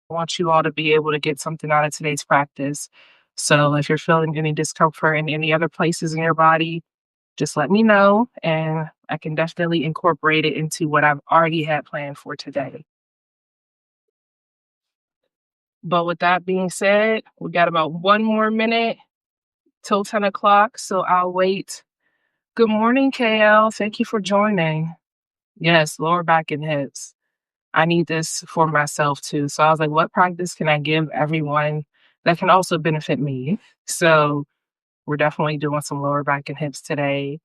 I want you all to be able to get something out of today's practice. So if you're feeling any discomfort in any other places in your body, just let me know and I can definitely incorporate it into what I've already had planned for today. But with that being said, we got about 1 more minute till 10 o'clock, so I'll wait. Good morning, KL. Thank you for joining. Yes, lower back and hips. I need this for myself too. So I was like, what practice can I give everyone that can also benefit me? So we're definitely doing some lower back and hips today.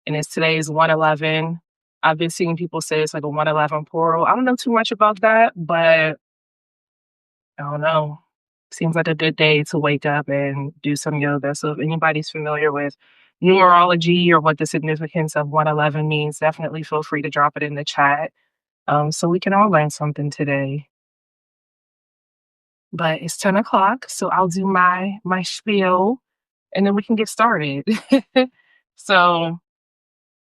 And it's today's 111. I've been seeing people say it's like a 111 portal. I don't know too much about that, but I don't know. Seems like a good day to wake up and do some yoga. So if anybody's familiar with numerology or what the significance of 111 means, definitely feel free to drop it in the chat, so we can all learn something today. But it's 10 o'clock, so I'll do my spiel and then we can get started. So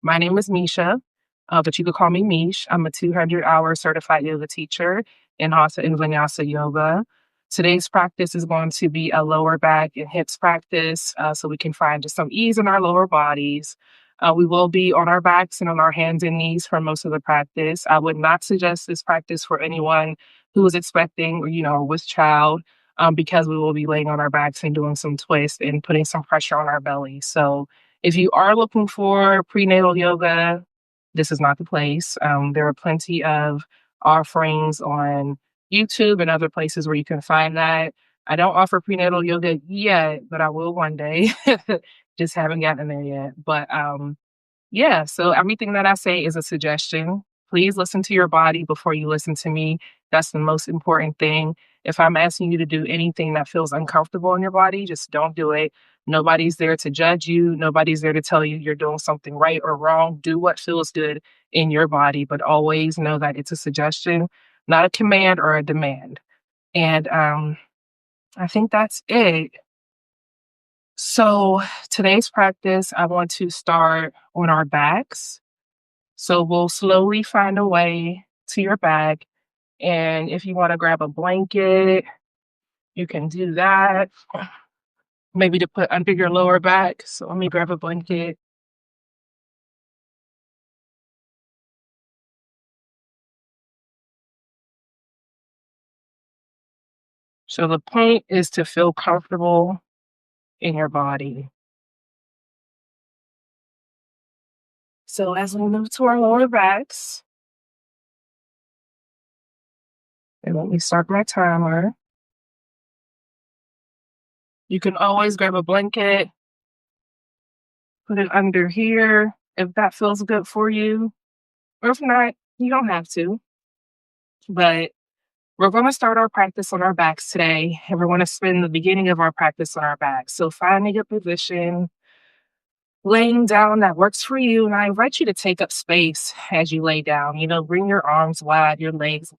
my name is Misha, but you could call me Meesh. I'm a 200-hour certified yoga teacher in Hatha and Vinyasa yoga. Today's practice is going to be a lower back and hips practice, so we can find just some ease in our lower bodies. We will be on our backs and on our hands and knees for most of the practice. I would not suggest this practice for anyone who is expecting or, with child, because we will be laying on our backs and doing some twists and putting some pressure on our belly. So if you are looking for prenatal yoga, this is not the place. There are plenty of offerings on YouTube and other places where you can find that. I don't offer prenatal yoga yet, but I will one day. Just haven't gotten there yet. But yeah, so everything that I say is a suggestion. Please listen to your body before you listen to me. That's the most important thing. If I'm asking you to do anything that feels uncomfortable in your body, just don't do it. Nobody's there to judge you. Nobody's there to tell you you're doing something right or wrong. Do what feels good in your body, but always know that it's a suggestion, not a command or a demand. And I think that's it. So today's practice, I want to start on our backs. So we'll slowly find a way to your back. And if you want to grab a blanket, you can do that. Maybe to put under your lower back. So let me grab a blanket. So the point is to feel comfortable in your body. So as we move to our lower backs, and let me start my timer. You can always grab a blanket, put it under here if that feels good for you. Or if not, you don't have to. But we're going to start our practice on our backs today, and we're going to spend the beginning of our practice on our backs. So finding a position, laying down that works for you. And I invite you to take up space as you lay down. Bring your arms wide, your legs.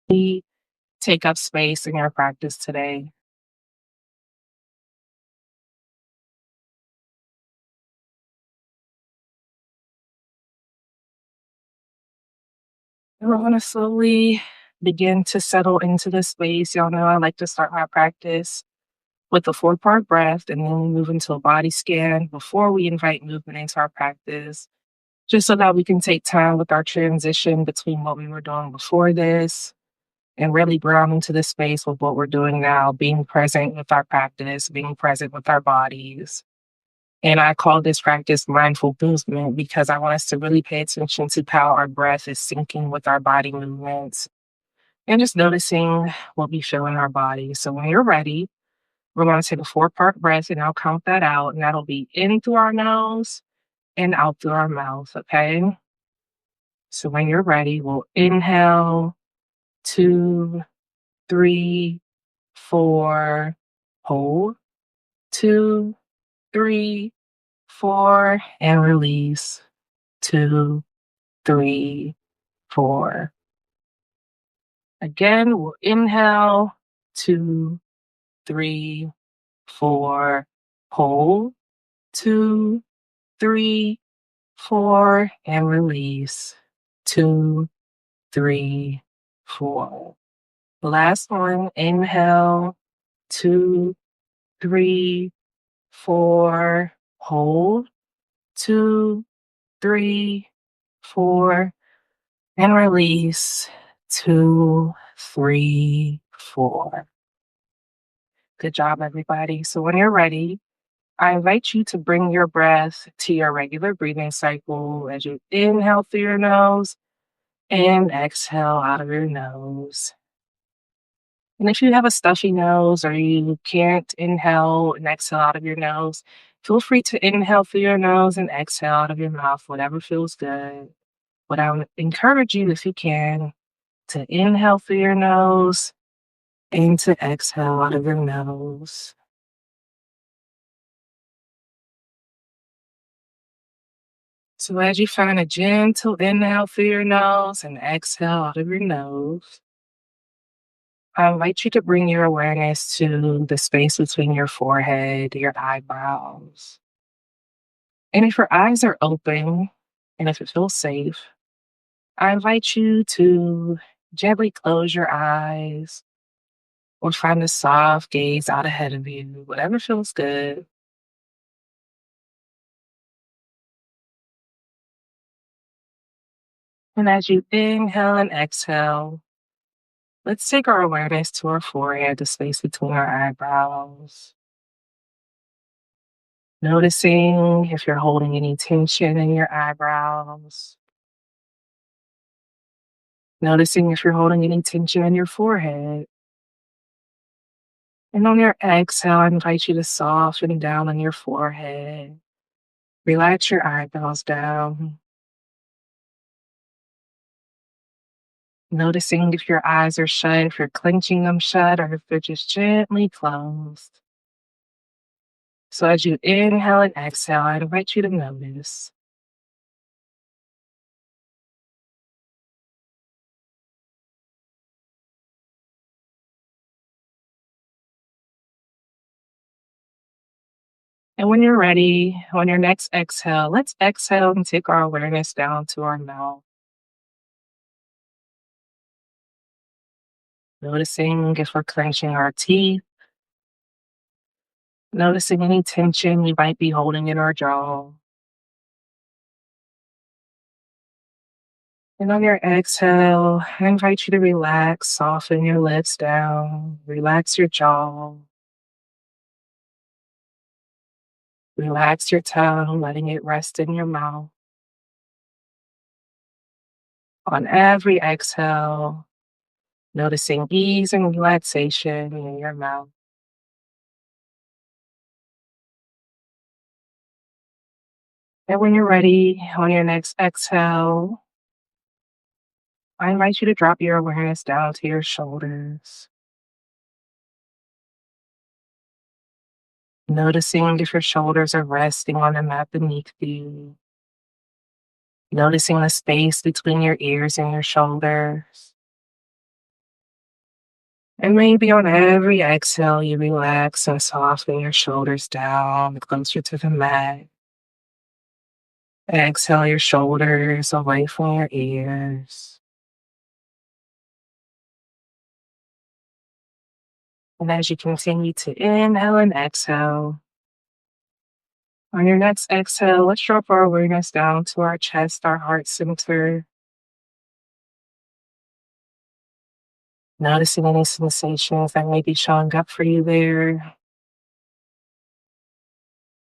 Take up space in your practice today. And we're going to slowly begin to settle into the space. Y'all know I like to start my practice with a 4-part breath, and then we move into a body scan before we invite movement into our practice, just so that we can take time with our transition between what we were doing before this and really ground into the space with what we're doing now, being present with our practice, being present with our bodies. And I call this practice mindful movement because I want us to really pay attention to how our breath is syncing with our body movements and just noticing what we feel in our body. So when you're ready, we're going to take a 4-part breath and I'll count that out. And that'll be in through our nose and out through our mouth. Okay. So when you're ready, we'll inhale, 2, 3, 4, hold, 2, 3, 4, and release, 2, 3, 4. Again, we'll inhale, 2, 3, 4, hold, 2, 3, 4, and release, 2, 3, 4. Last one, inhale, 2, 3, 4, hold, 2, 3, 4, and release, 2, 3, 4. Good job, everybody. So when you're ready, I invite you to bring your breath to your regular breathing cycle as you inhale through your nose and exhale out of your nose. And if you have a stuffy nose or you can't inhale and exhale out of your nose, feel free to inhale through your nose and exhale out of your mouth, whatever feels good. But I would encourage you, if you can, to inhale through your nose and to exhale out of your nose. So as you find a gentle inhale through your nose and exhale out of your nose, I invite you to bring your awareness to the space between your forehead, your eyebrows. And if your eyes are open and if it feels safe, I invite you to gently close your eyes or find a soft gaze out ahead of you, whatever feels good. And as you inhale and exhale, let's take our awareness to our forehead, the space between our eyebrows. Noticing if you're holding any tension in your eyebrows. Noticing if you're holding any tension in your forehead. And on your exhale, I invite you to soften down on your forehead. Relax your eyebrows down. Noticing if your eyes are shut, if you're clenching them shut, or if they're just gently closed. So as you inhale and exhale, I invite you to notice. And when you're ready, on your next exhale, let's exhale and take our awareness down to our mouth. Noticing if we're clenching our teeth, noticing any tension we might be holding in our jaw. And on your exhale, I invite you to relax, soften your lips down, relax your jaw, relax your tongue, letting it rest in your mouth. On every exhale, noticing ease and relaxation in your mouth. And when you're ready, on your next exhale, I invite you to drop your awareness down to your shoulders. Noticing if your shoulders are resting on the mat beneath you. Noticing the space between your ears and your shoulders. And maybe on every exhale, you relax and soften your shoulders down closer to the mat. Exhale your shoulders away from your ears. And as you continue to inhale and exhale, on your next exhale, let's drop our awareness down to our chest, our heart center. Noticing any sensations that may be showing up for you there.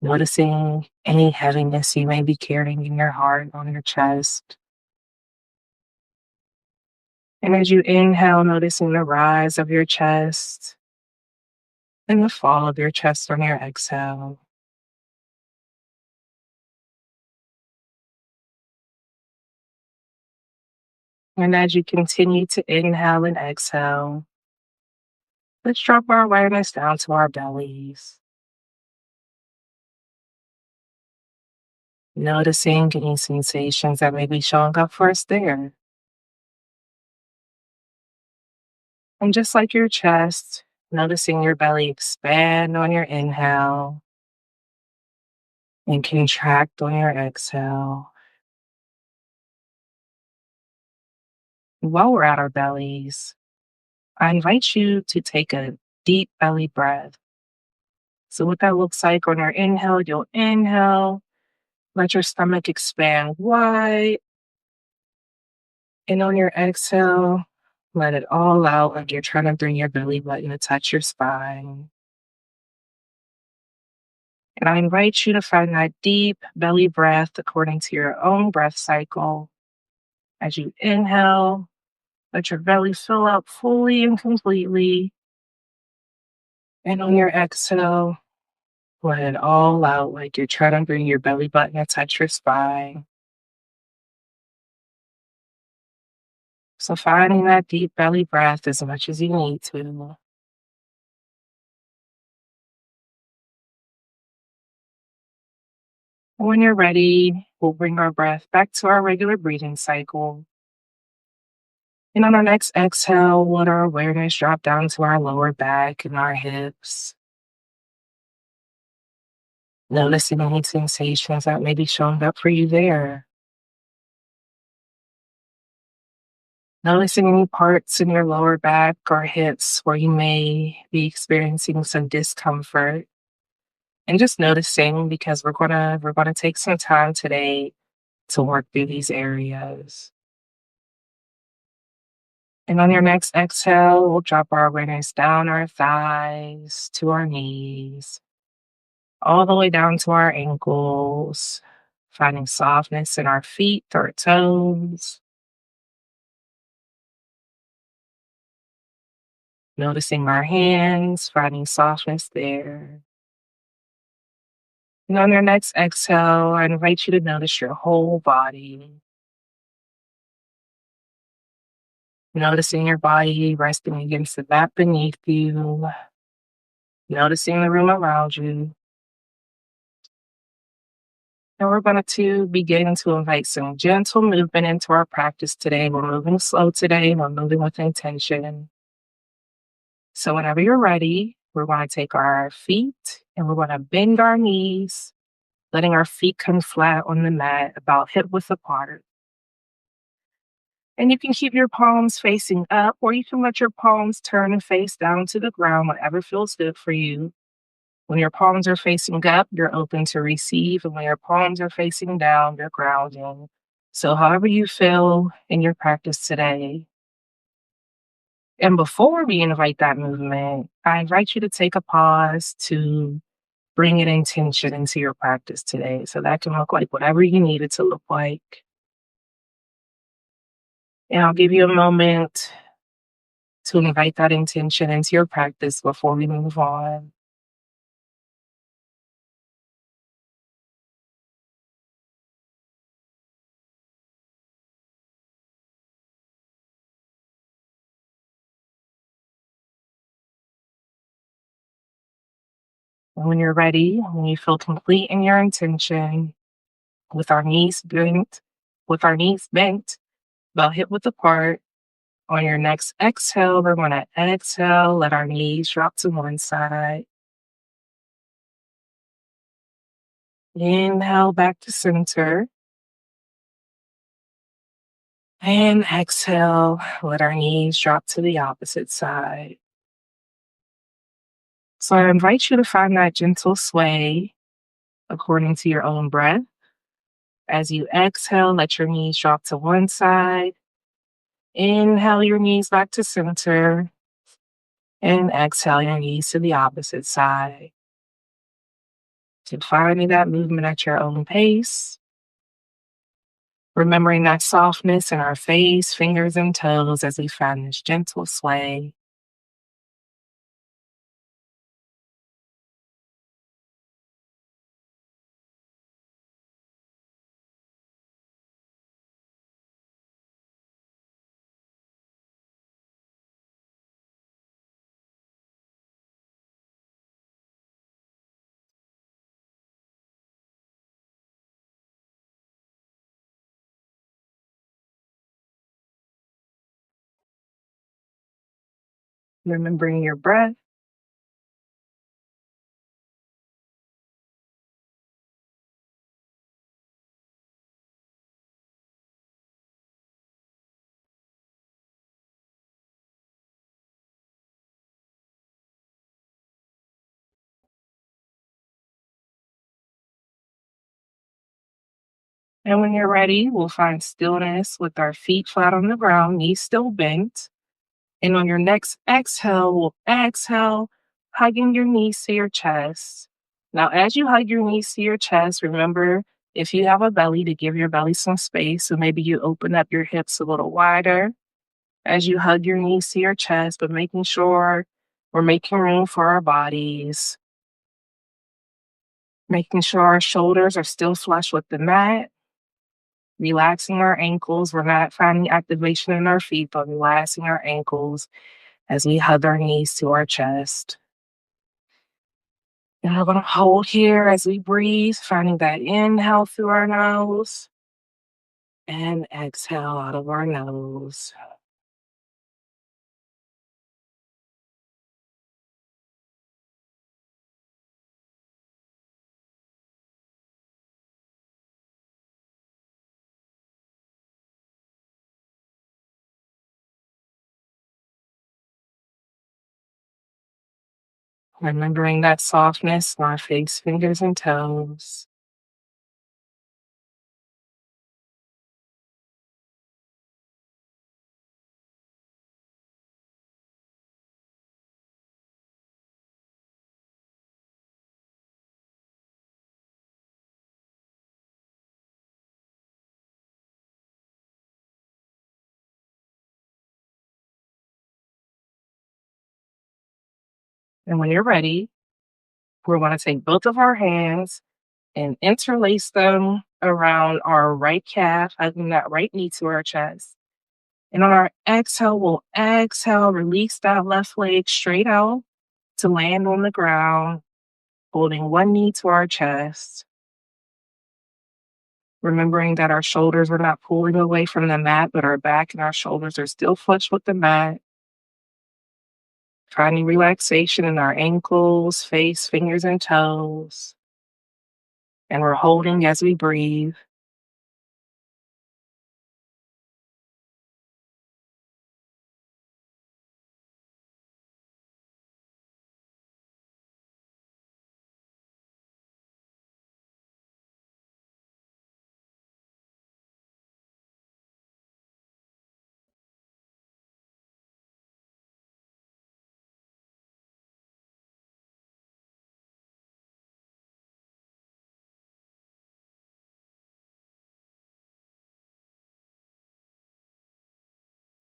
Noticing any heaviness you may be carrying in your heart, on your chest. And as you inhale, noticing the rise of your chest and the fall of your chest on your exhale. And as you continue to inhale and exhale, let's drop our awareness down to our bellies. Noticing any sensations that may be showing up for us there. And just like your chest, noticing your belly expand on your inhale and contract on your exhale. While we're at our bellies, I invite you to take a deep belly breath. So, what that looks like on your inhale, you'll inhale, let your stomach expand wide. And on your exhale, let it all out like you're trying to bring your belly button to touch your spine. And I invite you to find that deep belly breath according to your own breath cycle. As you inhale, let your belly fill up fully and completely. And on your exhale, let it all out like you're trying to bring your belly button to touch your spine. So finding that deep belly breath as much as you need to. When you're ready, we'll bring our breath back to our regular breathing cycle. And on our next exhale, let our awareness drop down to our lower back and our hips. Noticing any sensations that may be showing up for you there. Noticing any parts in your lower back or hips where you may be experiencing some discomfort. And just noticing because we're gonna take some time today to work through these areas. And on your next exhale, we'll drop our awareness down our thighs to our knees, all the way down to our ankles, finding softness in our feet or toes, noticing our hands, finding softness there. And on your next exhale, I invite you to notice your whole body, noticing your body resting against the mat beneath you, noticing the room around you. And we're going to begin to invite some gentle movement into our practice today. We're moving slow today. We're moving with intention. So whenever you're ready, we're going to take our feet and we're going to bend our knees, letting our feet come flat on the mat, about hip width apart. And you can keep your palms facing up, or you can let your palms turn and face down to the ground, whatever feels good for you. When your palms are facing up, you're open to receive. And when your palms are facing down, you're grounding. So, however you feel in your practice today. And before we invite that movement, I invite you to take a pause to bring an intention into your practice today. So, that can look like whatever you need it to look like. And I'll give you a moment to invite that intention into your practice before we move on. And when you're ready, when you feel complete in your intention, with our knees bent, with our knees bent, about hip width apart. On your next exhale, we're going to exhale, let our knees drop to one side. Inhale back to center. And exhale, let our knees drop to the opposite side. So I invite you to find that gentle sway according to your own breath. As you exhale, let your knees drop to one side. Inhale your knees back to center. And exhale your knees to the opposite side. To finding that movement at your own pace. Remembering that softness in our face, fingers, and toes as we find this gentle sway. Remembering your breath. And when you're ready, we'll find stillness with our feet flat on the ground, knees still bent. And on your next exhale, we'll exhale, hugging your knees to your chest. Now, as you hug your knees to your chest, remember if you have a belly to give your belly some space. So maybe you open up your hips a little wider as you hug your knees to your chest, but making sure we're making room for our bodies, making sure our shoulders are still flush with the mat, relaxing our ankles. We're not finding activation in our feet, but relaxing our ankles as we hug our knees to our chest. And we're going to hold here as we breathe, finding that inhale through our nose and exhale out of our nose. Remembering that softness in our face, fingers, and toes. And when you're ready, we're going to take both of our hands and interlace them around our right calf, hugging that right knee to our chest. And on our exhale, we'll exhale, release that left leg straight out to land on the ground, holding one knee to our chest. Remembering that our shoulders are not pulling away from the mat, but our back and our shoulders are still flush with the mat. Finding relaxation in our ankles, face, fingers, and toes. And we're holding as we breathe.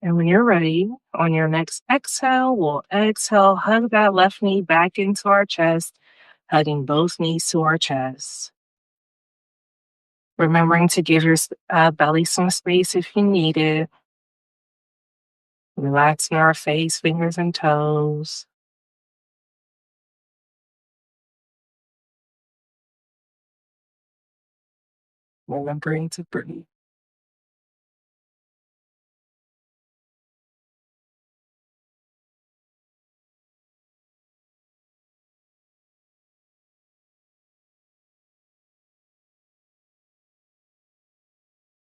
And when you're ready, on your next exhale, we'll exhale, hug that left knee back into our chest, hugging both knees to our chest. Remembering to give your belly some space if you need it. Relaxing our face, fingers, and toes. Remembering to breathe.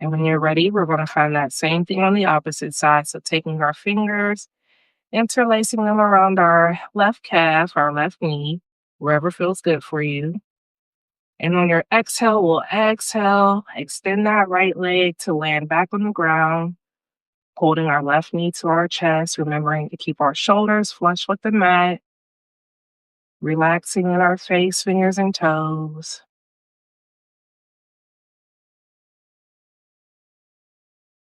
And when you're ready, we're going to find that same thing on the opposite side. So taking our fingers, interlacing them around our left calf, our left knee, wherever feels good for you. And on your exhale, we'll exhale, extend that right leg to land back on the ground, holding our left knee to our chest, remembering to keep our shoulders flush with the mat, relaxing in our face, fingers, and toes.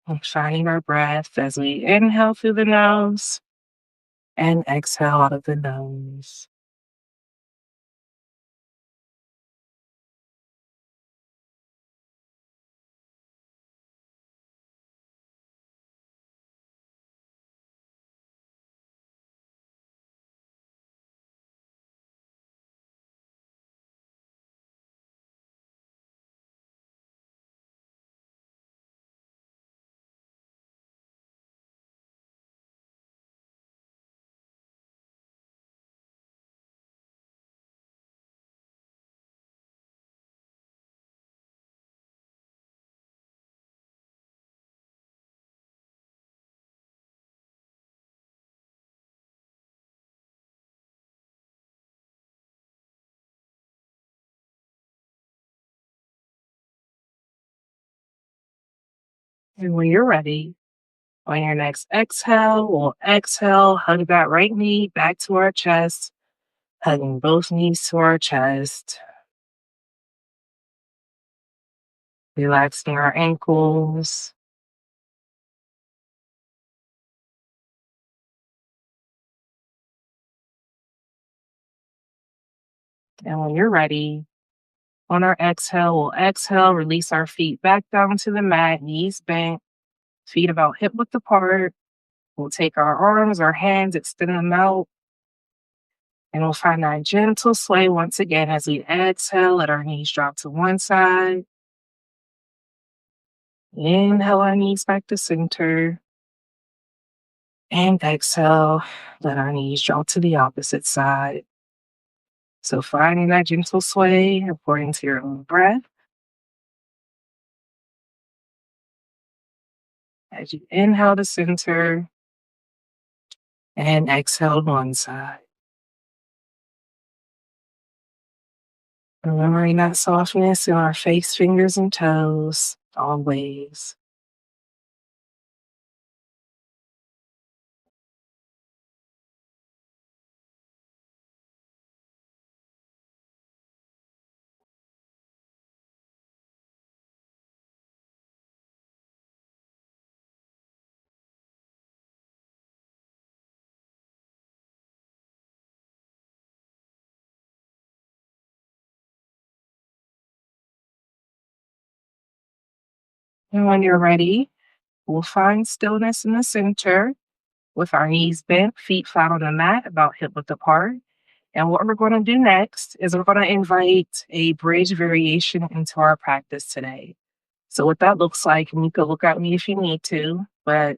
And shining our breath as we inhale through the nose and exhale out of the nose. And when you're ready, on your next exhale, we'll exhale, hug that right knee back to our chest, hugging both knees to our chest, relaxing our ankles. And when you're ready, on our exhale, we'll exhale, release our feet back down to the mat, knees bent, feet about hip width apart. We'll take our arms, our hands, extend them out, and we'll find that gentle sway once again as we exhale, let our knees drop to one side. Inhale our knees back to center. And exhale, let our knees drop to the opposite side. So finding that gentle sway according to your own breath. As you inhale to center and exhale to one side. Remembering that softness in our face, fingers, and toes always. And when you're ready, we'll find stillness in the center with our knees bent, feet flat on the mat, about hip width apart. And what we're going to do next is we're going to invite a bridge variation into our practice today. So, what that looks like, and you can look at me if you need to, but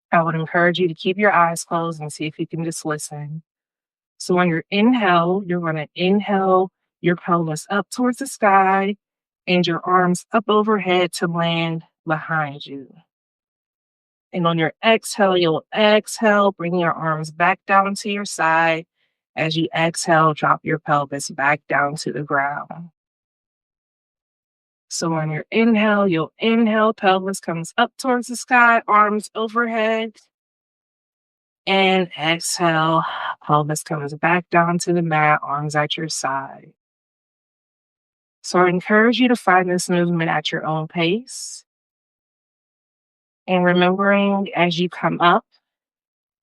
I would encourage you to keep your eyes closed and see if you can just listen. So, on your inhale, you're going to inhale your pelvis up towards the sky and your arms up overhead to land behind you. And on your exhale, you'll exhale, bring your arms back down to your side. As you exhale, drop your pelvis back down to the ground. So on your inhale, you'll inhale, pelvis comes up towards the sky, arms overhead. And exhale, pelvis comes back down to the mat, arms at your side. So I encourage you to find this movement at your own pace. And remembering as you come up,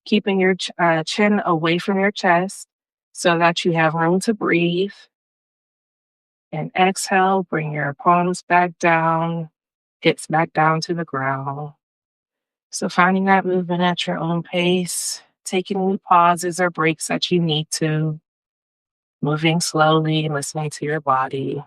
keeping your chin away from your chest so that you have room to breathe. And exhale, bring your palms back down, hips back down to the ground. So finding that movement at your own pace, taking any pauses or breaks that you need to, moving slowly, listening to your body.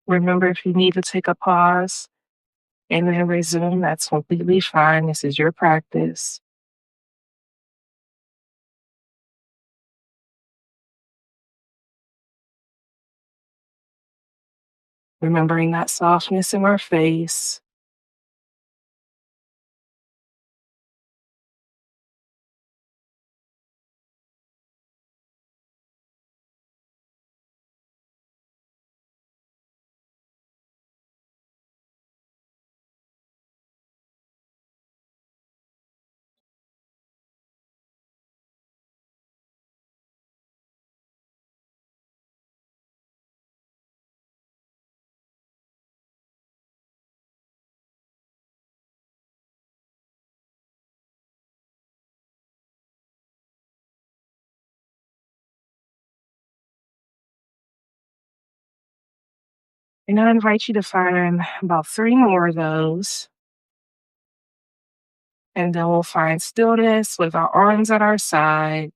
Remember, if you need to take a pause and then resume, that's completely fine. This is your practice. Remembering that softness in our face. And I invite you to find about 3 more of those. And then we'll find stillness with our arms at our side,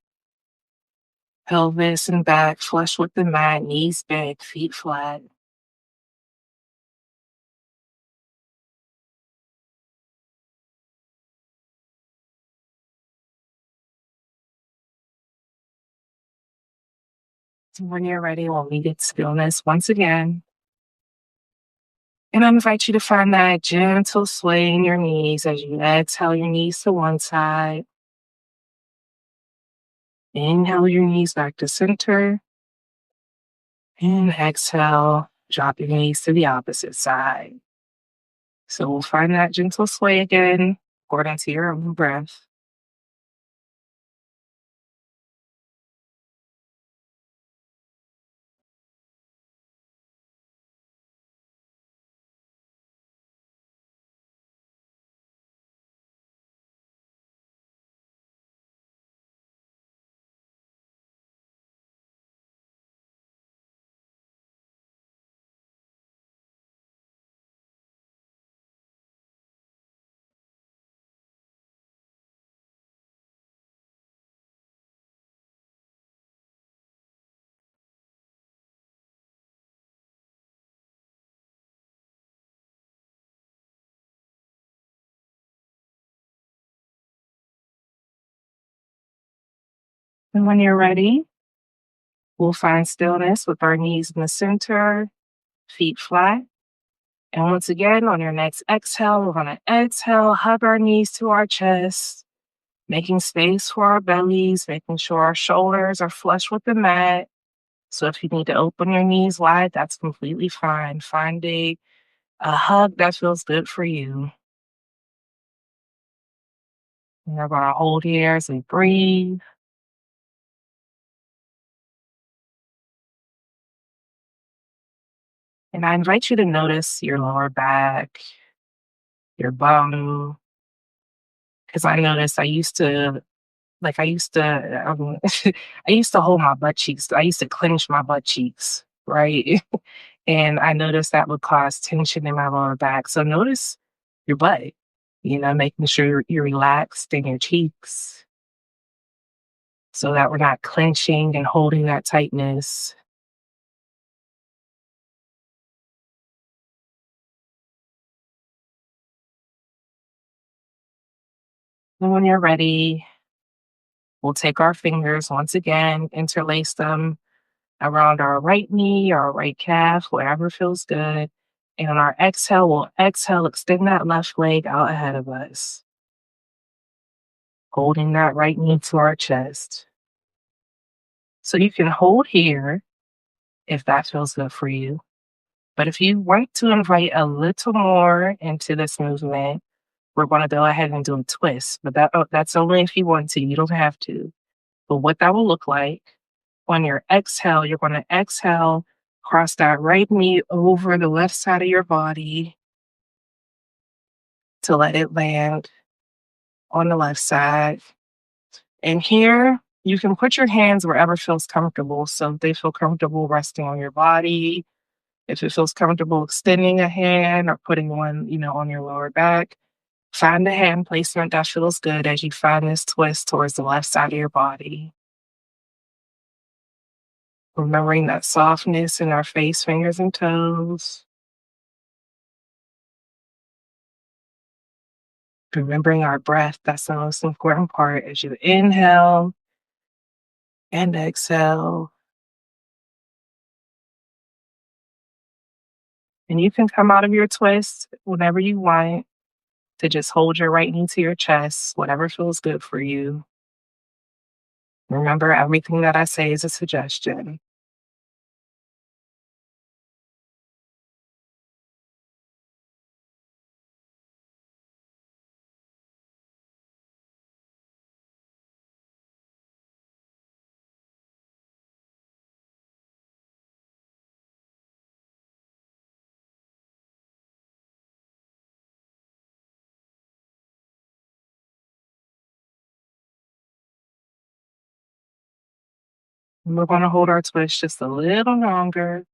pelvis and back flush with the mat, knees bent, feet flat. So when you're ready, we'll meet at stillness once again. And I invite you to find that gentle sway in your knees as you exhale your knees to one side. Inhale your knees back to center. And exhale, drop your knees to the opposite side. So we'll find that gentle sway again, according to your own breath. And when you're ready, we'll find stillness with our knees in the center, feet flat. And once again, on your next exhale, we're going to exhale, hug our knees to our chest, making space for our bellies, making sure our shoulders are flush with the mat. So if you need to open your knees wide, that's completely fine. Find a hug that feels good for you. And we're going to hold here as we breathe. And I invite you to notice your lower back, your bum, because I noticed I used to hold my butt cheeks. I used to clench my butt cheeks, right? And I noticed that would cause tension in my lower back. So notice your butt, making sure you're relaxed in your cheeks so that we're not clenching and holding that tightness. And when you're ready, we'll take our fingers once again, interlace them around our right knee, our right calf, wherever feels good. And on our exhale, we'll exhale, extend that left leg out ahead of us, holding that right knee to our chest. So you can hold here if that feels good for you. But if you want to invite a little more into this movement, we're going to go ahead and do a twist. But that's only if you want to. You don't have to. But what that will look like on your exhale, you're going to exhale, cross that right knee over the left side of your body to let it land on the left side. And here, you can put your hands wherever feels comfortable. So if they feel comfortable resting on your body, if it feels comfortable extending a hand or putting one, on your lower back, find the hand placement that feels good as you find this twist towards the left side of your body. Remembering that softness in our face, fingers, and toes. Remembering our breath, that's the most important part as you inhale and exhale. And you can come out of your twist whenever you want to just hold your right knee to your chest, whatever feels good for you. Remember, everything that I say is a suggestion. And we're going to hold our twist just a little longer.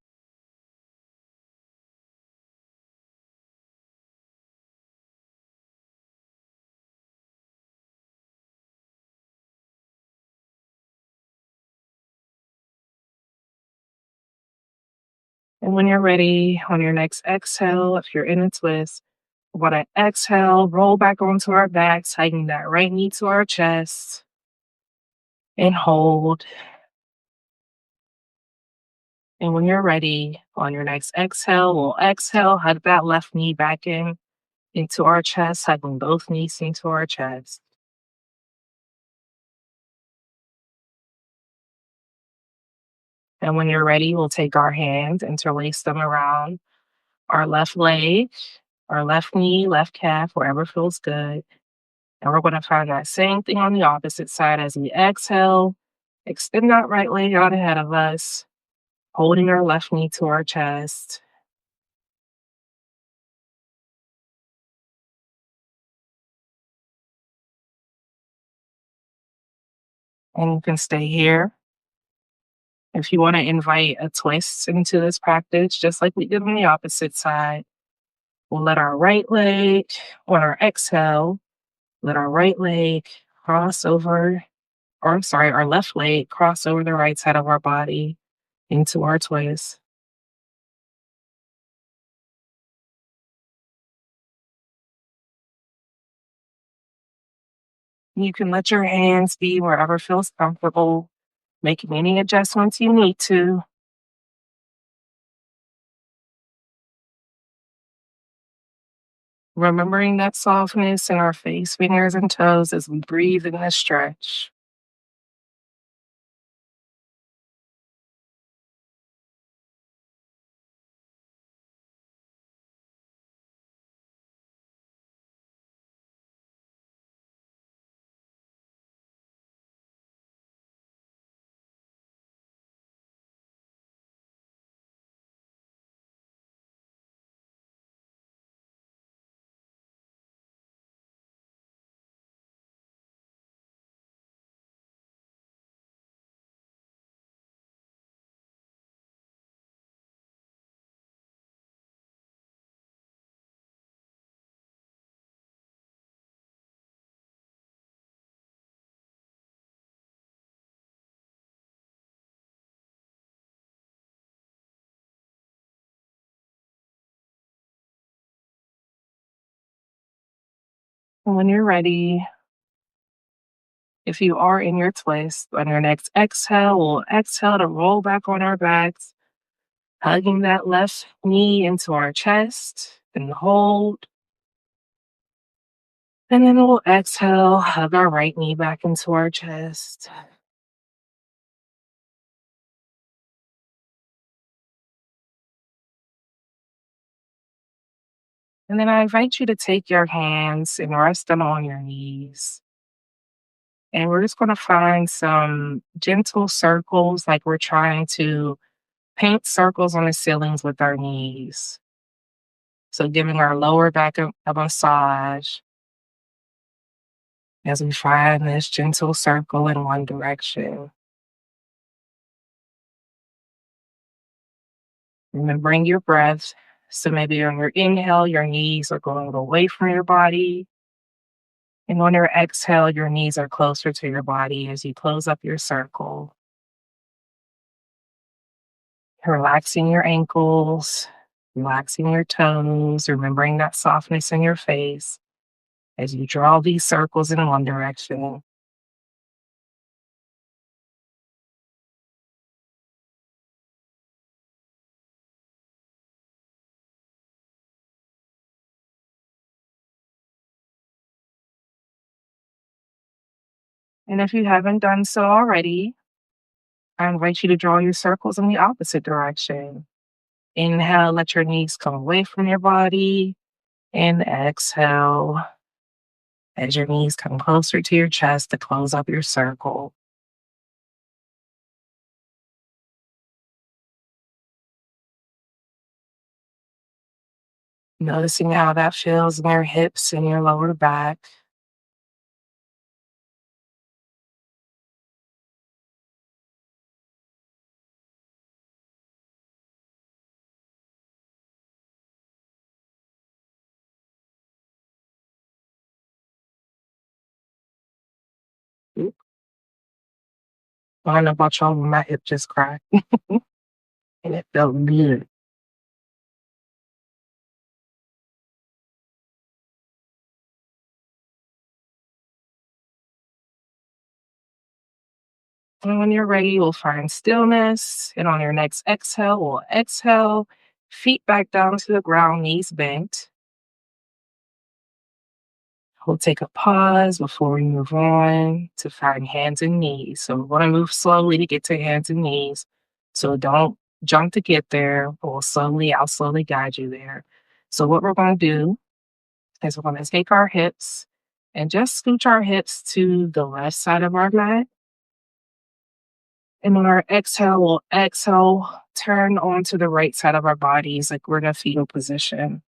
And when you're ready, on your next exhale, if you're in a twist, we're going to exhale, roll back onto our back, tighten that right knee to our chest, and hold. And when you're ready, on your next exhale, we'll exhale, hug that left knee back into our chest, hugging both knees into our chest. And when you're ready, we'll take our hands, interlace them around our left leg, our left knee, left calf, wherever feels good. And we're going to find that same thing on the opposite side as we exhale. Extend that right leg out ahead of us, holding our left knee to our chest. And you can stay here. If you want to invite a twist into this practice, just like we did on the opposite side, we'll let our right leg, on our exhale, let our right leg cross over, or I'm sorry, our left leg cross over the right side of our body into our twist. You can let your hands be wherever feels comfortable, making any adjustments you need to. Remembering that softness in our face, fingers, and toes as we breathe in this stretch. And when you're ready, if you are in your twist, on your next exhale, we'll exhale to roll back on our backs, hugging that left knee into our chest and hold. And then we'll exhale, hug our right knee back into our chest. And then I invite you to take your hands and rest them on your knees. And we're just going to find some gentle circles, like we're trying to paint circles on the ceilings with our knees. So giving our lower back a massage as we find this gentle circle in one direction. Remembering your breath. So maybe on your inhale, your knees are going away from your body. And on your exhale, your knees are closer to your body as you close up your circle. Relaxing your ankles, relaxing your toes, remembering that softness in your face as you draw these circles in one direction. And if you haven't done so already, I invite you to draw your circles in the opposite direction. Inhale, let your knees come away from your body. And exhale as your knees come closer to your chest to close up your circle. Noticing how that feels in your hips and your lower back. Oop, I don't know about y'all, but my hip just cracked and it felt good. And when you're ready, we'll find stillness. And on your next exhale, we'll exhale, feet back down to the ground, knees bent. We'll take a pause before we move on to find hands and knees. So we want to move slowly to get to hands and knees. So don't jump to get there. I'll slowly guide you there. So what we're going to do is we're going to take our hips and just scooch our hips to the left side of our mat. And on our exhale, we'll exhale, turn onto the right side of our bodies like we're in a fetal position.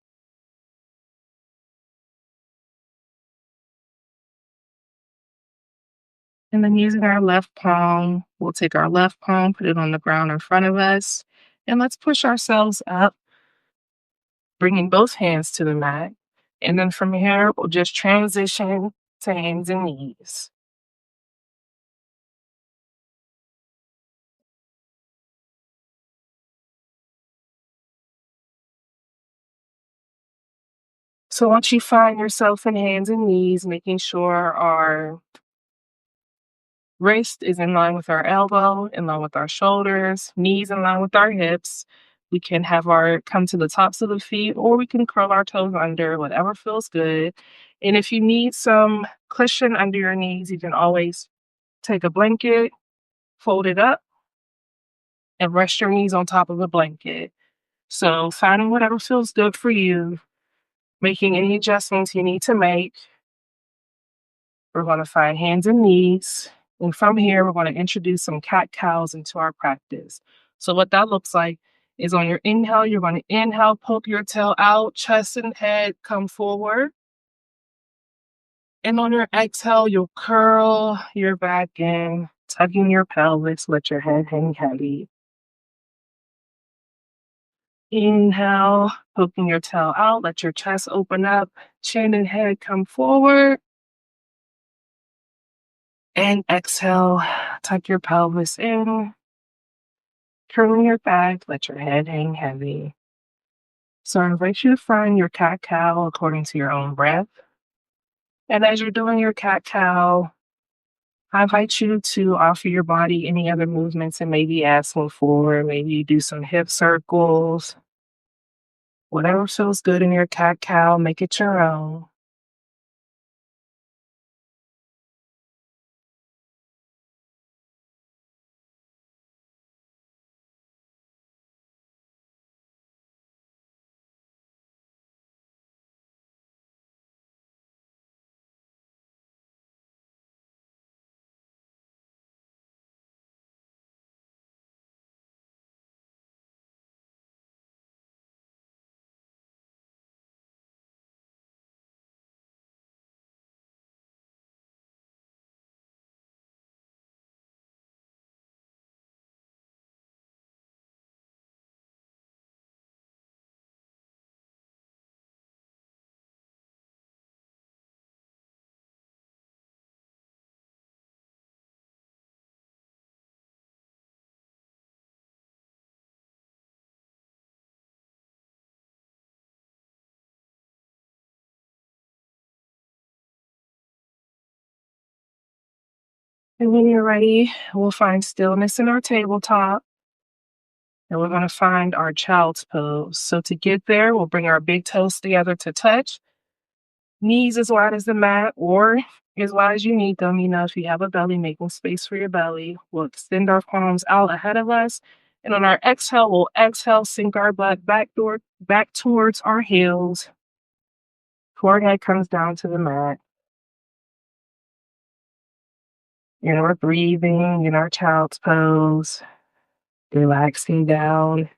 And then using our left palm, we'll take our left palm, put it on the ground in front of us, and let's push ourselves up, bringing both hands to the mat. And then from here, we'll just transition to hands and knees. So once you find yourself in hands and knees, making sure our wrist is in line with our elbow, in line with our shoulders, knees in line with our hips. We can have our come to the tops of the feet, or we can curl our toes under, whatever feels good. And if you need some cushion under your knees, you can always take a blanket, fold it up, and rest your knees on top of the blanket. So finding whatever feels good for you, making any adjustments you need to make. We're going to find hands and knees. And from here, we're going to introduce some cat cows into our practice. So, what that looks like is on your inhale, you're going to inhale, poke your tail out, chest and head come forward. And on your exhale, you'll curl your back in, tucking your pelvis, let your head hang heavy. Inhale, poking your tail out, let your chest open up, chin and head come forward. And exhale, tuck your pelvis in, curling your back, let your head hang heavy. So I invite you to find your cat cow according to your own breath. And as you're doing your cat cow, I invite you to offer your body any other movements and maybe asking for. Maybe you do some hip circles. Whatever feels good in your cat cow, make it your own. And when you're ready, we'll find stillness in our tabletop. And we're going to find our child's pose. So to get there, we'll bring our big toes together to touch, knees as wide as the mat or as wide as you need them. You know, if you have a belly, making space for your belly. We'll extend our palms out ahead of us. And on our exhale, we'll exhale, sink our butt back towards our heels. Forehead comes down to the mat. And we're breathing in our child's pose, relaxing down,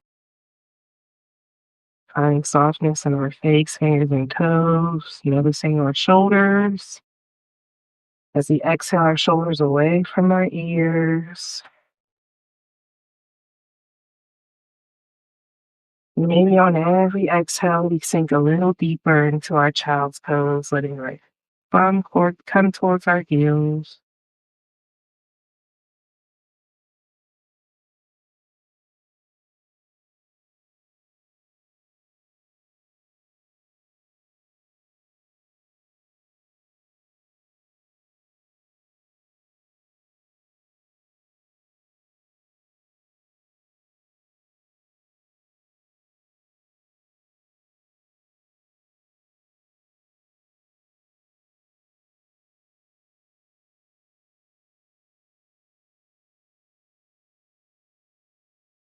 finding softness in our face, fingers, and toes, noticing our shoulders. As we exhale, our shoulders away from our ears. Maybe on every exhale, we sink a little deeper into our child's pose, letting our come towards our heels.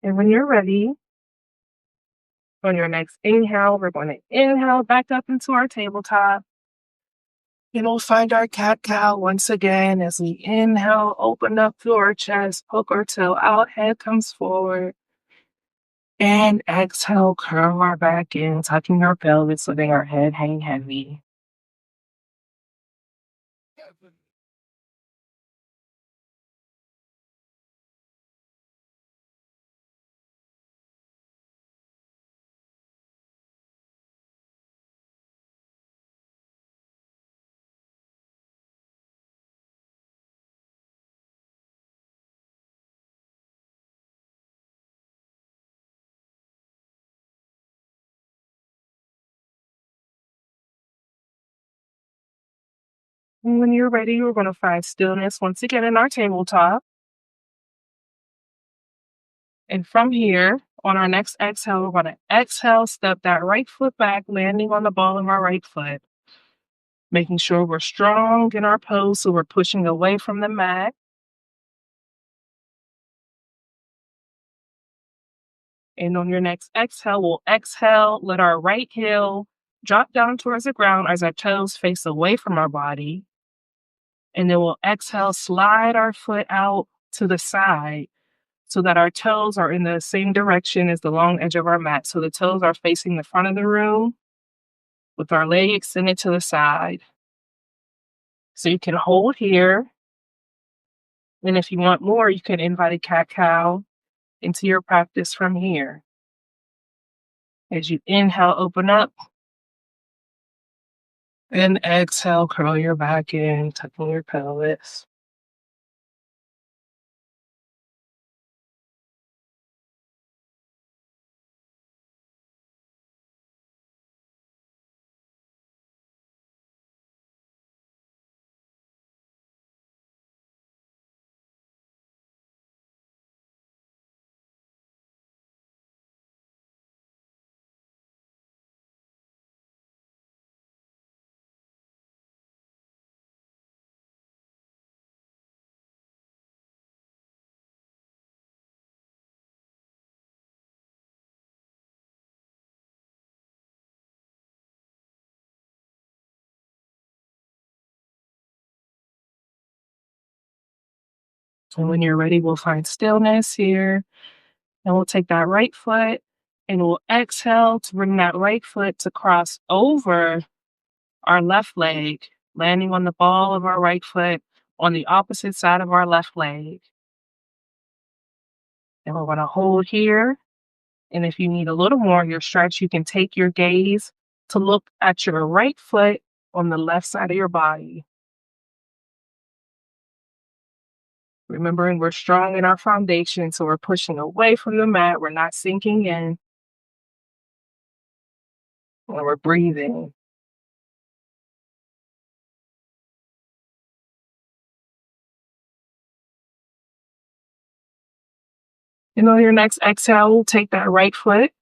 And when you're ready, on your next inhale, we're going to inhale back up into our tabletop. And we'll find our cat-cow once again as we inhale, open up through our chest, poke our toe out, head comes forward. And exhale, curl our back in, tucking our pelvis, letting our head hang heavy. And when you're ready, we're going to find stillness once again in our tabletop. And from here, on our next exhale, we're going to exhale, step that right foot back, landing on the ball of our right foot, making sure we're strong in our pose so we're pushing away from the mat. And on your next exhale, we'll exhale, let our right heel drop down towards the ground as our toes face away from our body. And then we'll exhale, slide our foot out to the side so that our toes are in the same direction as the long edge of our mat. So the toes are facing the front of the room with our leg extended to the side. So you can hold here. And if you want more, you can invite a cat-cow into your practice from here. As you inhale, open up. And exhale, curl your back in, tucking your pelvis. And when you're ready, we'll find stillness here. And we'll take that right foot and we'll exhale to bring that right foot to cross over our left leg, landing on the ball of our right foot on the opposite side of our left leg. And we're going to hold here. And if you need a little more of your stretch, you can take your gaze to look at your right foot on the left side of your body. Remembering we're strong in our foundation, so we're pushing away from the mat. We're not sinking in. And we're breathing. And on your next exhale, we'll take that right foot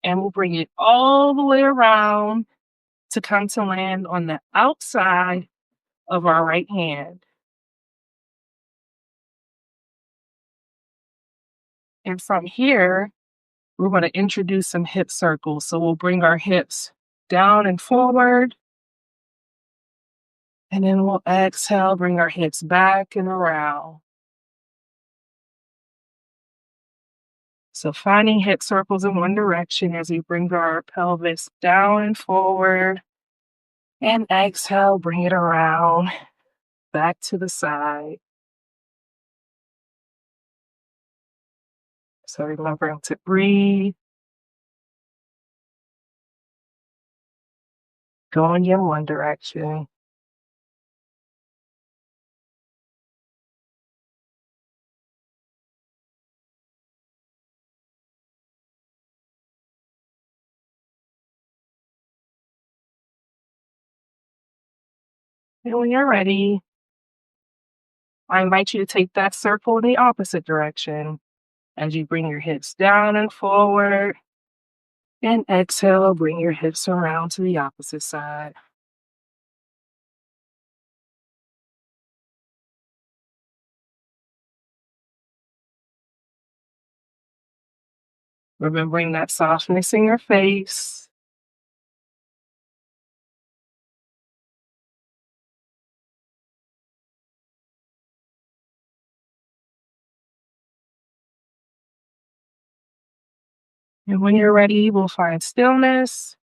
and we'll bring it all the way around to come to land on the outside of our right hand. And from here, we're going to introduce some hip circles. So we'll bring our hips down and forward. And then we'll exhale, bring our hips back and around. So finding hip circles in one direction as we bring our pelvis down and forward. And exhale, bring it around, back to the side. So remembering to breathe. Going in one direction. And when you're ready, I invite you to take that circle in the opposite direction as you bring your hips down and forward. And exhale, bring your hips around to the opposite side. remembering that softness in your face. And when you're ready, we'll find stillness.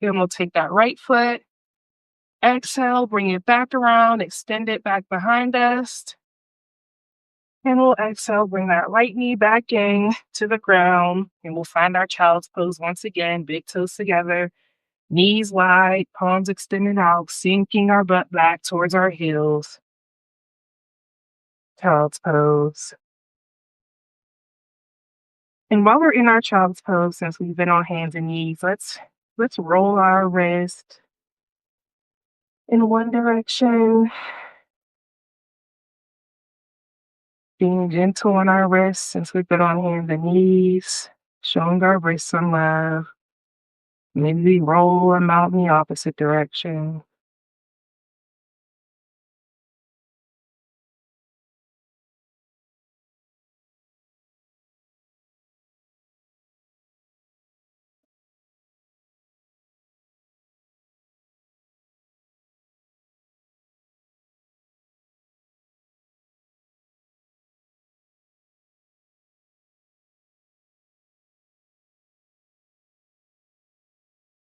Then we'll take that right foot, exhale, bring it back around, extend it back behind us. And we'll exhale, bring that right knee back in to the ground. And we'll find our child's pose once again, big toes together, knees wide, palms extended out, sinking our butt back towards our heels. Child's pose. And while we're in our child's pose, since we've been on hands and knees, let's roll our wrist in one direction, being gentle on our wrists since we've been on hands and knees, showing our wrists some love. Maybe we roll them out in the opposite direction.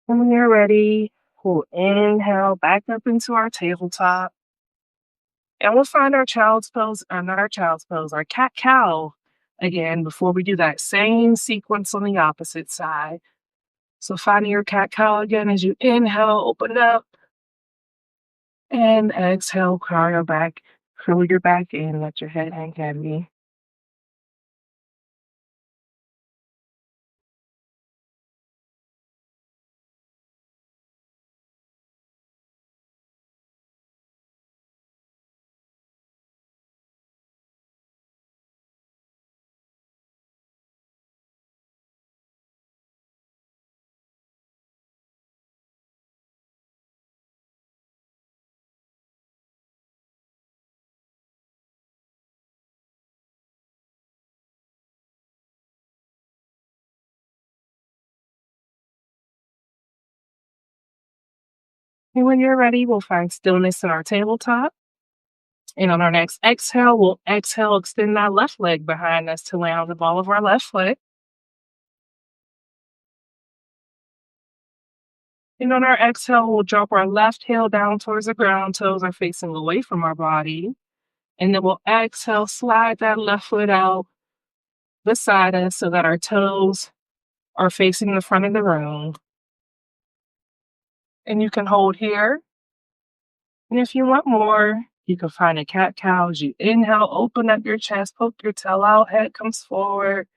And when you're ready, we'll inhale back up into our tabletop. And we'll find our child's pose, not our child's pose, our cat cow again before we do that same sequence on the opposite side. So finding your cat cow again as you inhale, open up, and exhale, curl your back in, let your head hang heavy. And when you're ready, we'll find stillness in our tabletop. And on our next exhale, we'll exhale, extend that left leg behind us to land on the ball of our left foot. And on our exhale, we'll drop our left heel down towards the ground, toes are facing away from our body. And then we'll exhale, slide that left foot out beside us so that our toes are facing the front of the room. And you can hold here. And if you want more, you can find a cat cow as you inhale, open up your chest, poke your tail out, head comes forward.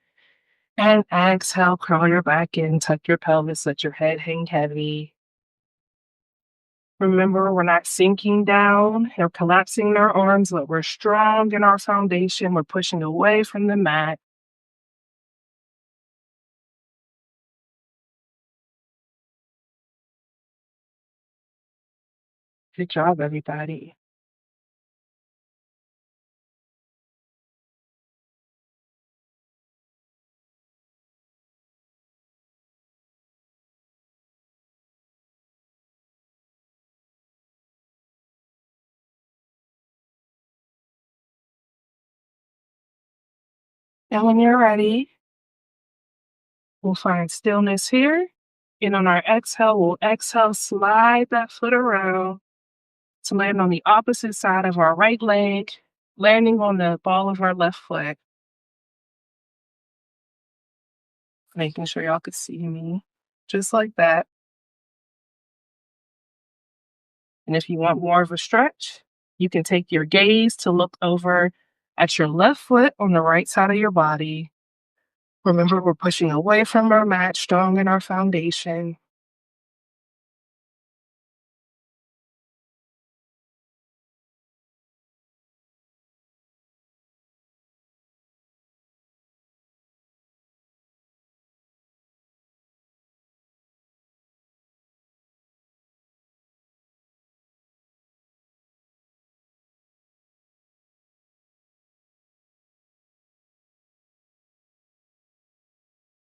And exhale, curl your back in, tuck your pelvis, let your head hang heavy. Remember, we're not sinking down or collapsing in our arms, but we're strong in our foundation. We're pushing away from the mat. Good job, everybody. And when you're ready, we'll find stillness here. And on our exhale, we'll exhale, slide that foot around to land on the opposite side of our right leg, landing on the ball of our left foot. Making sure y'all could see me. Just like that. And if you want more of a stretch, you can take your gaze to look over at your left foot on the right side of your body. Remember, we're pushing away from our mat, strong in our foundation.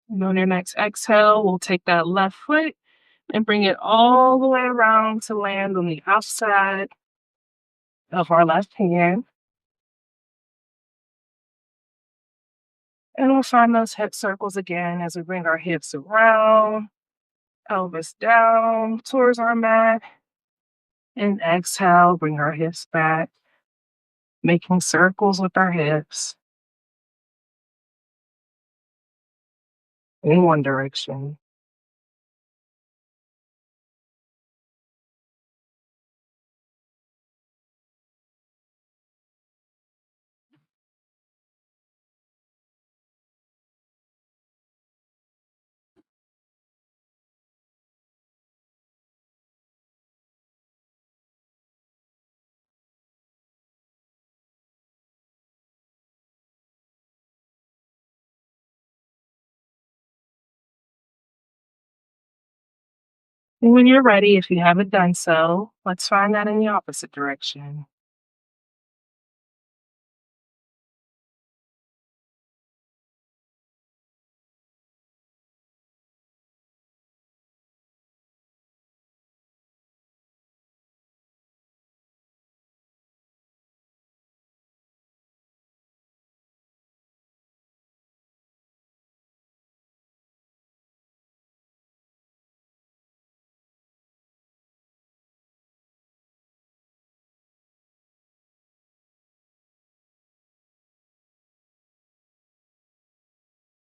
And on your next exhale, we'll take that left foot and bring it all the way around to land on the outside of our left hand. And we'll find those hip circles again as we bring our hips around, pelvis down towards our mat. And exhale, bring our hips back, making circles with our hips in one direction. And when you're ready, if you haven't done so, let's find that in the opposite direction.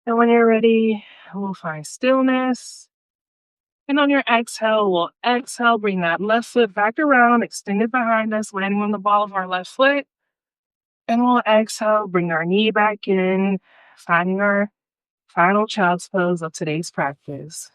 And when you're ready, we'll find stillness. And on your exhale, we'll exhale, bring that left foot back around, extend it behind us, landing on the ball of our left foot. And we'll exhale, bring our knee back in, finding our final child's pose of today's practice.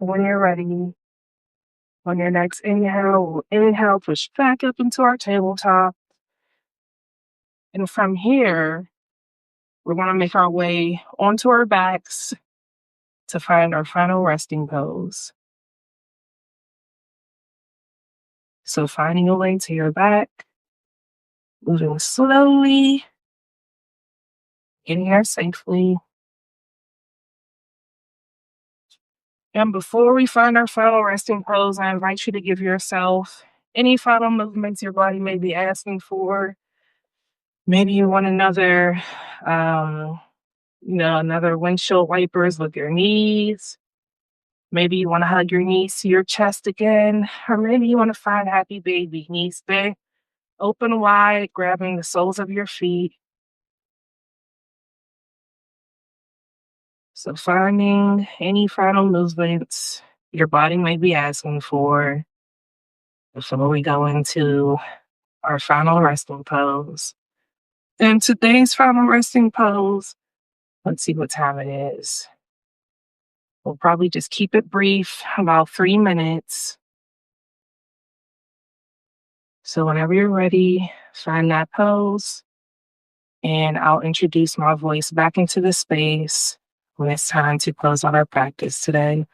When you're ready, on your next inhale, we'll inhale, push back up into our tabletop. And from here, we're going to make our way onto our backs to find our final resting pose. So finding a way to your back, moving slowly, getting there safely. And before we find our final resting pose, I invite you to give yourself any final movements your body may be asking for. Maybe you want um, another windshield wipers with your knees. Maybe you want to hug your knees to your chest again, or maybe you want to find happy baby, knees bent, open wide, grabbing the soles of your feet. So finding any final movements your body may be asking for before we go into our final resting pose. And today's final resting pose, let's see what time it is. We'll probably just keep it brief, about 3 minutes. So whenever you're ready, find that pose, and I'll introduce my voice back into the space when it's time to close out our practice today.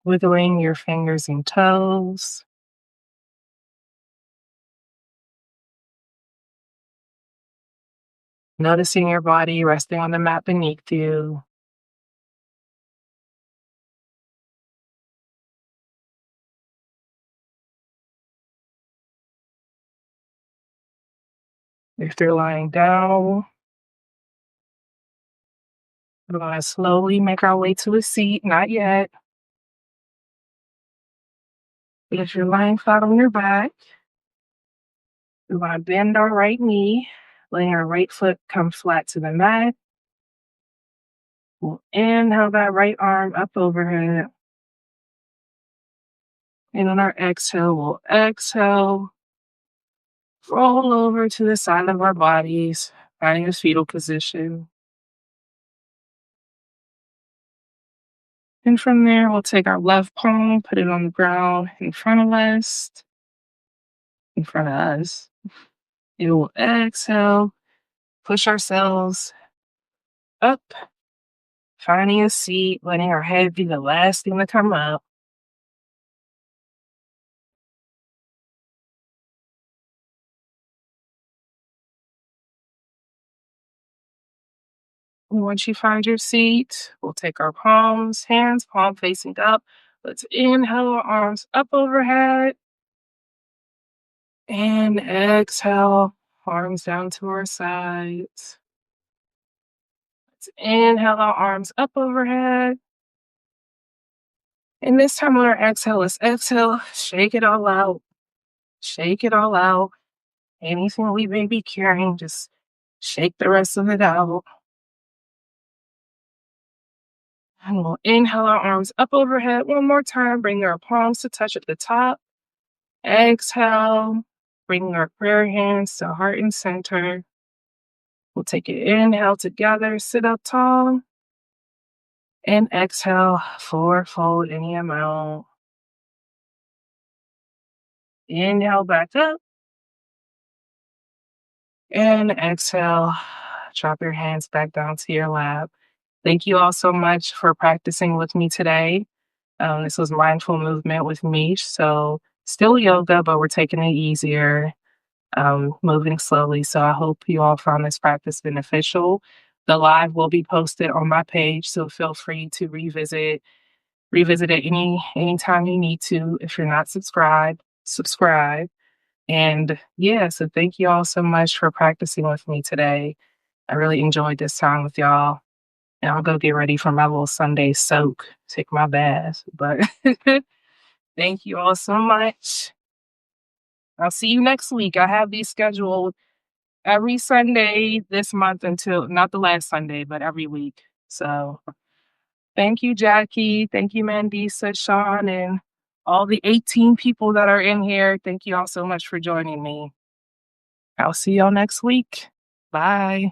wiggling your fingers and toes. Noticing your body resting on the mat beneath you. If you're lying down, we're going to slowly make our way to a seat. Not yet. But if you're lying flat on your back, we're going to bend our right knee, letting our right foot come flat to the mat. We'll inhale that right arm up overhead. And on our exhale, we'll exhale, roll over to the side of our bodies, finding a fetal position. And from there, we'll take our left palm, put it on the ground in front of us. In front of us. And we'll exhale, push ourselves up, finding a seat, letting our head be the last thing to come up. And once you find your seat, we'll take our hands, palm facing up. Let's inhale our arms up overhead. And exhale, arms down to our sides. Let's inhale our arms up overhead. And this time on our exhale, let's exhale, shake it all out. Shake it all out. Anything we may be carrying, just shake the rest of it out. And we'll inhale our arms up overhead one more time, bring our palms to touch at the top. Exhale, bring our prayer hands to heart and center. We'll take an inhale together, sit up tall. And exhale, forward fold any amount. Inhale back up. And exhale, drop your hands back down to your lap. Thank you all so much for practicing with me today. This was mindful movement with Meesh. So still yoga, but we're taking it easier, moving slowly. So I hope you all found this practice beneficial. The live will be posted on my page, so feel free to revisit it anytime you need to. If you're not subscribed, subscribe. And yeah, so thank you all so much for practicing with me today. I really enjoyed this time with y'all. And I'll go get ready for my little Sunday soak, take my bath. But thank you all so much. I'll see you next week. I have these scheduled every Sunday this month until not the last Sunday, but every week. So thank you, Jackie. Thank you, Mandisa, Sean, and all the 18 people that are in here. Thank you all so much for joining me. I'll see y'all next week. Bye.